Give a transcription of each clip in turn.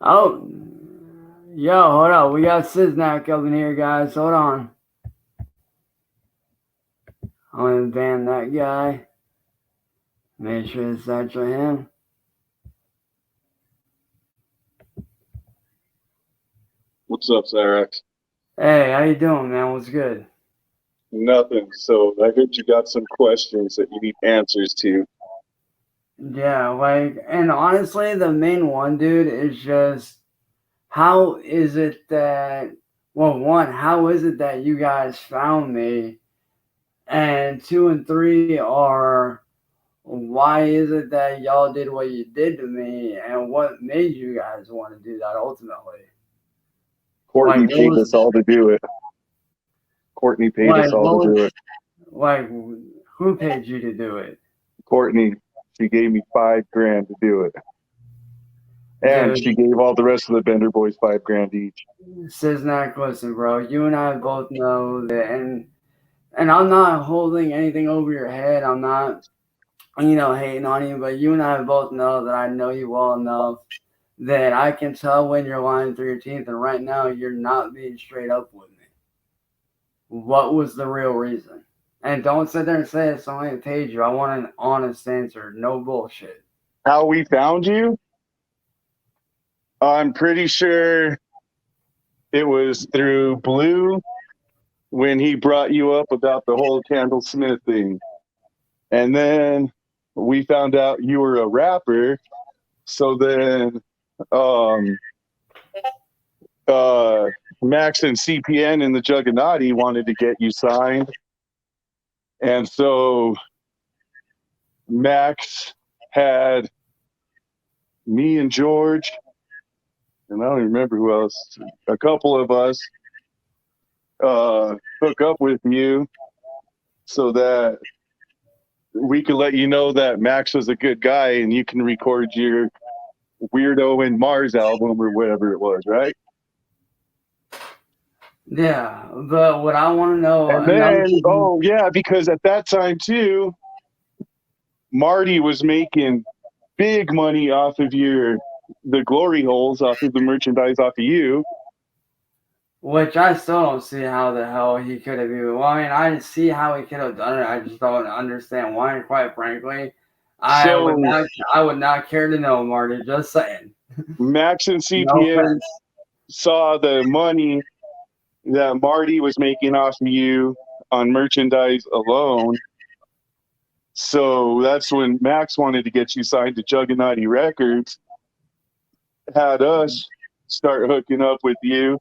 Oh, yo, hold on. We got Siznac up in here, guys. Hold on. I'm gonna ban that guy. Make sure it's actually him. What's up, Cyraxx? Hey, how you doing, man? What's good? Nothing. So I heard you got some questions that you need answers to. Yeah, and honestly, the main one, dude, is just how is it that, well, one, how is it that you guys found me? And two and three are, why is it that y'all did what you did to me? And what made you guys want to do that ultimately? Like, Courtney what paid was, us all to do it. Courtney paid us like, all what to was, do it. like, who paid you to do it? Courtney, she gave me 5 grand to do it. And Dude, she gave all the rest of the Bender Boys 5 grand each. Siznac, listen, bro, you and I both know that, and I'm not holding anything over your head. I'm not, hating on you, but you and I both know that I know you well enough that I can tell when you're lying through your teeth, and right now you're not being straight up with me. What was the real reason? And don't sit there and say it's only a paid you. I want an honest answer, no bullshit. How we found you? I'm pretty sure it was through Blue when he brought you up about the whole Candle Smith thing. And then we found out you were a rapper. So then um, uh, Max and CPN and the Juggernaut wanted to get you signed. And so Max had me and George, and I don't even remember who else, a couple of us hook up with you so that we could let you know that Max was a good guy and you can record your Weirdo and Mars album or whatever it was, right? Yeah, but what I want to know, And another then, thing, oh yeah, because at that time too, Marty was making big money off of the glory holes, off of the merchandise off of you. which I still don't see how the hell he could have even. Well, I mean, I see how he could have done it. I just don't understand why. And quite frankly, I would So not. I would not care to know, Marty. Just saying. Max and No CPN offense. saw the money that Marty was making off of you on merchandise alone. So that's when Max wanted to get you signed to Juggernaut Records, had us start hooking up with you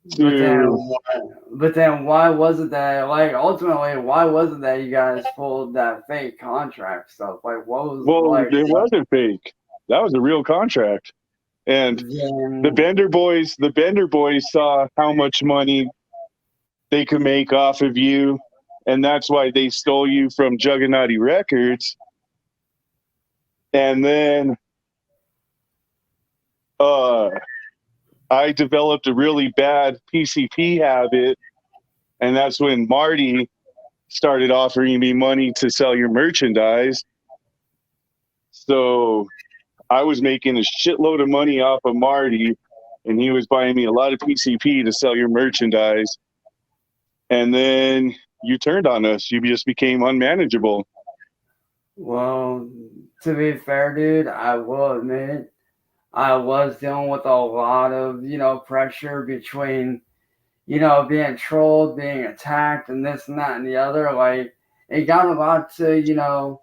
But then, to. but then, why was it that, like, ultimately, why was it that you guys pulled that fake contract stuff? Like, what was Well, like? it wasn't fake. That was a real contract. And Then The Bender Boys saw how much money they could make off of you, and that's why they stole you from Juggernaut Records. And then uh, I developed a really bad PCP habit, and that's when Marty started offering me money to sell your merchandise. So I was making a shitload of money off of Marty, and he was buying me a lot of PCP to sell your merchandise. And then you turned on us. You just became unmanageable. well, to be fair, dude, I will admit I was dealing with a lot of, pressure between, being trolled, being attacked, and this and that and the other. Like, it got a lot to,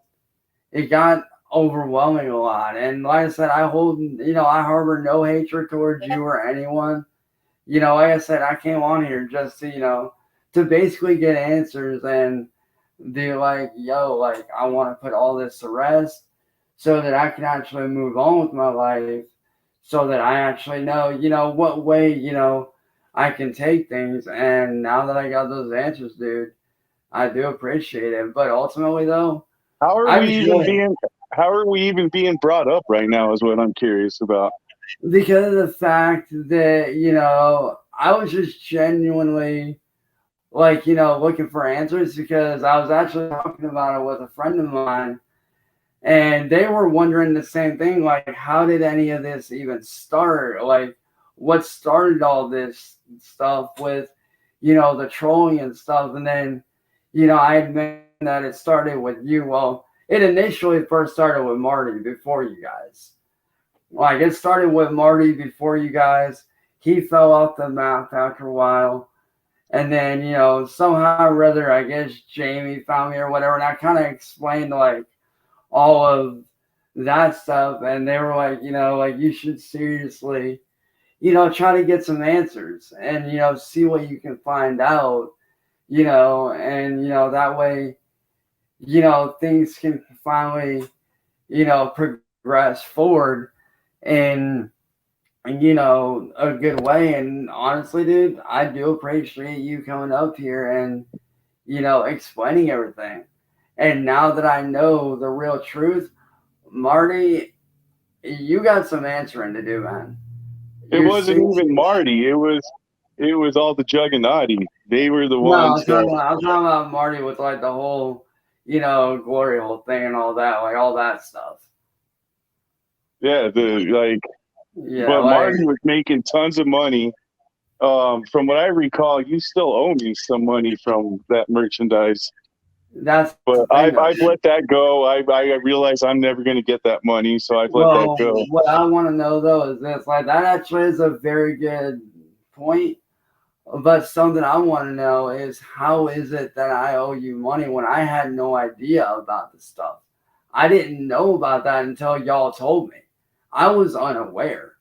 it got overwhelming a lot. And like I said, I harbor no hatred towards you or anyone. Like I said, I came on here just to, to basically get answers and be like, yo, like, I want to put all this to rest so that I can actually move on with my life, so that I actually know, what way, I can take things. And now that I got those answers, dude, I do appreciate it. But ultimately, though, How are I we just even really, being how are we even being brought up right now is what I'm curious about. because of the fact that, I was just genuinely looking for answers, because I was actually talking about it with a friend of mine, And they were wondering the same thing, like, how did any of this even start? Like, what started all this stuff with, the trolling and stuff? And then, I had mentioned that it started with you. Well, it initially first started with Marty before you guys. Like, it started with Marty before you guys. He fell off the map after a while. And then, somehow or other, I guess Jamie found me or whatever. And I kind of explained, like, all of that stuff. And they were like, like, you should seriously, try to get some answers and, see what you can find out, and, that way, things can finally, progress forward in, a good way. And honestly, dude, I do appreciate you coming up here and, explaining everything. And now that I know the real truth, Marty, you got some answering to do, man. It You're wasn't even seriously. Marty. It was all the Juggernaut. They were the No, ones that, I'm talking about Marty with like the whole, glory hole thing and all that, like all that stuff. yeah, Yeah, but like Marty was making tons of money. From what I recall, you still owe me some money from that merchandise. that's the But thing, though, I've dude. let that go. I realize I'm never going to get that money, so I've let that Well, go. what I want to know though is this: like that actually is a very good point. But something I want to know is how is it that I owe you money when I had no idea about this stuff? I didn't know about that until y'all told me. I was unaware.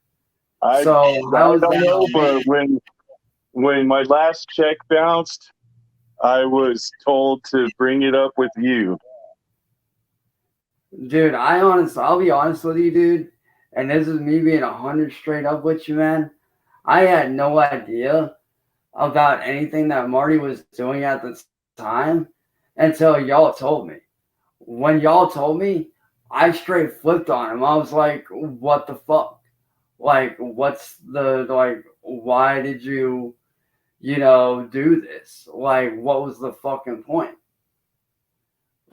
I So I how is don't that know, on but me? when my last check bounced, I was told to bring it up with you. Dude, I'll be honest with you, dude. And this is me being 100 straight up with you, man. I had no idea about anything that Marty was doing at the time until y'all told me. When y'all told me, I straight flipped on him. I was like, what the fuck? Like, what's like, why did you, do this? Like, what was the fucking point?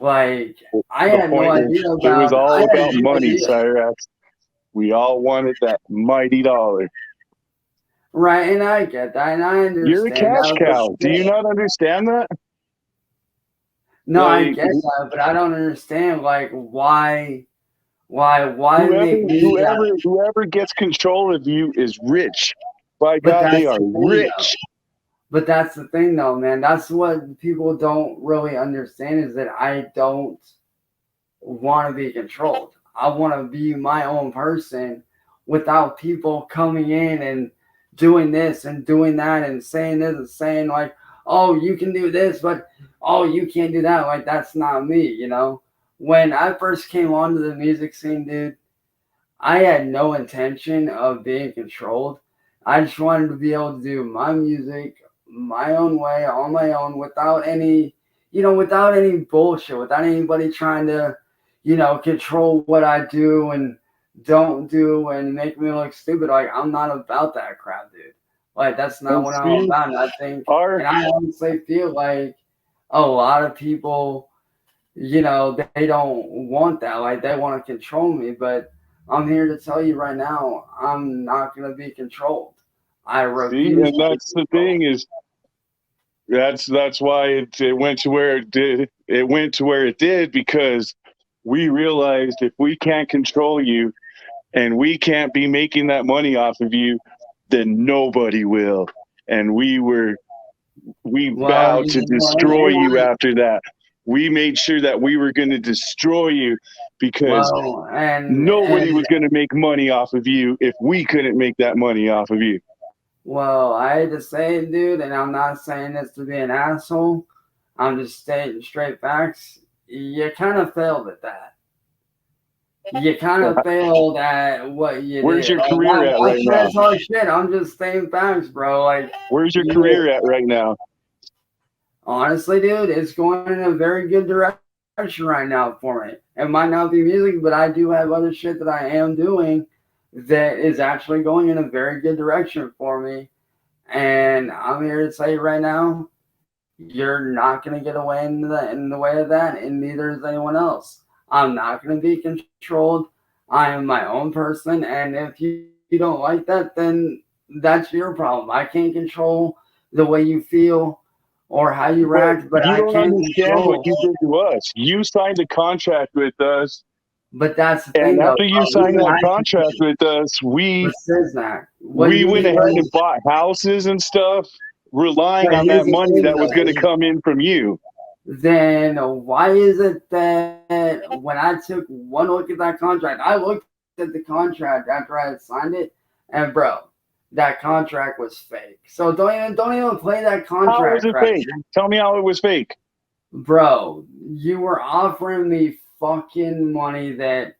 Like, I The had no point was, idea it was I all had about no money, idea. Cyraxx. We all wanted that mighty dollar. Right, and I get that, and I You're a understand cash that, but cow. Do you still. not understand that? No, I Like get that, but I don't understand, like, why whoever make me whoever that? whoever gets control of you is rich. By But God, they that's are the thing, though. rich. But that's the thing, though, man. That's what people don't really understand is that I don't want to be controlled. I want to be my own person without people coming in and doing this and doing that and saying this and saying like, oh, you can do this, but oh, you can't do that. Like that's not me. When I first came onto the music scene, dude, I had no intention of being controlled. I just wanted to be able to do my music my own way, on my own, without any bullshit, without anybody trying to, control what I do and don't do and make me look stupid. Like, I'm not about that crap, dude. Like, that's not And what I'm see, about. And I think, our and I honestly feel like a lot of people, they don't want that. Like they want to control me, but I'm here to tell you right now, I'm not going to be controlled. I see, refuse and to be that's the controlled. thing is that's why it went to where it did. It went to where it did because we realized if we can't control you and we can't be making that money off of you, then nobody will. And we Well, vowed to destroy you after that. We made sure that we were going to destroy you because well, and nobody was going to make money off of you if we couldn't make that money off of you. well, I hate to say it, dude, and I'm not saying this to be an asshole. I'm just stating straight facts. You kind of failed at that. You kind of failed at what you Where's did. your Like, career at not right saying now? it's hard shit. I'm just stating facts, bro. Like, Where's your you career at right now? honestly, dude, it's going in a very good direction right now for me. It might not be music, but I do have other shit that I am doing that is actually going in a very good direction for me. And I'm here to tell you right now, you're not gonna get away in the way of that, and neither is anyone else. I'm not going to be controlled. I am my own person, and if you don't like that, then that's your problem. I can't control the way you feel or how you But react, but you I don't can understand what control. you did to us. You signed a contract with us, But that's the and thing, though. after you Let signed me that ask contract you, with us, with Siznac, what we you went did ahead and was. bought houses and stuff, relying But on here's that the money thing, that was going to though. come in from you. Then why is it that when I took one look at that contract, I looked at the contract after I had signed it, and bro, that contract was fake. So don't even play that How was contract it crap, fake? Tell me how it was fake. bro. You were offering me fucking money that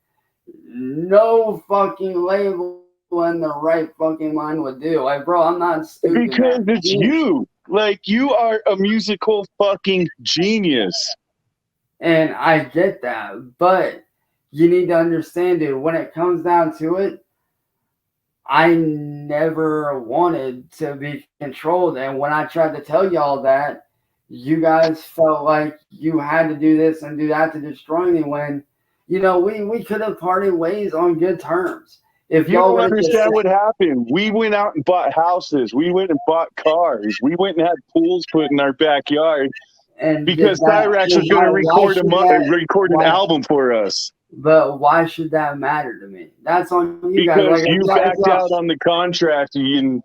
no fucking label in the right fucking mind would do. Like, bro, I'm not stupid, man. Because it's you. Like, you are a musical fucking genius. And I get that, but you need to understand, dude, when it comes down to it, I never wanted to be controlled. And when I tried to tell y'all that, you guys felt like you had to do this and do that to destroy me when, we could have parted ways on good terms. If You y'all don't would have just understand said, what happened. We went out and bought houses. We went and bought cars. We went and had pools put in our backyard and did because that, Cyraxx was going to why record should that, record an why, album for us but why should that matter to me? That's on you guys. Like, because you backed out on the contract and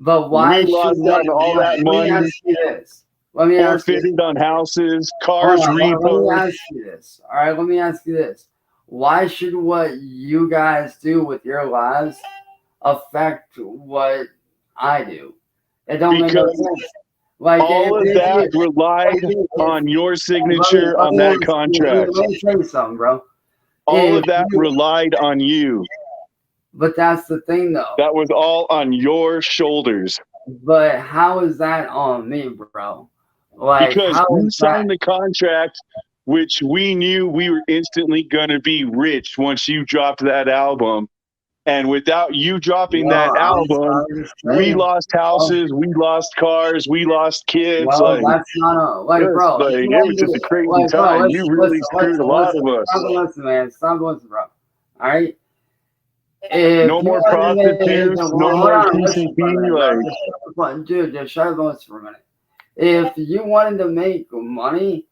but we why should lost that? out on all that Let me money, ask you this. Let me ask you this. forfeited on houses, Hold cars on. Let me repoed. ask you this. All right. Let me ask you this. Why should what you guys do with your lives affect what I do? It don't make no Because sense. Like all of that relied if on your let me signature let on me that ask you, contract. let me tell you something, bro. All If of that you, relied on you. but that's the thing, though. That was all on your shoulders But how is that on me, bro? Like, because how you is that? signed the contract, which we knew we were instantly going to be rich once you dropped that album. And without you dropping Well, that album, I'm just we saying. lost houses, we lost cars, we lost kids. Well, Like, that's not a like, just bro. like If you it want was to just do a crazy like, bro, time. let's You really listen, screwed listen, a lot listen. of Stop us. and listen, man. Stop and listen, bro. All right. If No you more want to make, prostitutes, no hold more on, listen for a PCP. minute, bro. Like, Just shut the fuck, dude. Just shut up and listen for a minute. If you wanted to make money,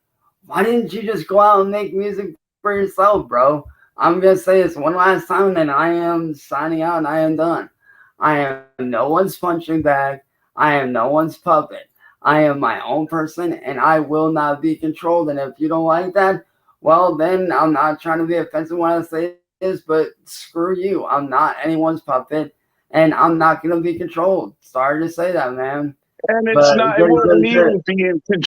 why didn't you just go out and make music for yourself, bro? I'm gonna say this one last time, and I am signing out, and I am done. I am no one's punching bag. I am no one's puppet. I am my own person, and I will not be controlled. And if you don't like that, well, then I'm not trying to be offensive when I say this, but screw you. I'm not anyone's puppet, and I'm not gonna be controlled. Sorry to say that, man. and But it's not, it good wasn't shit. even being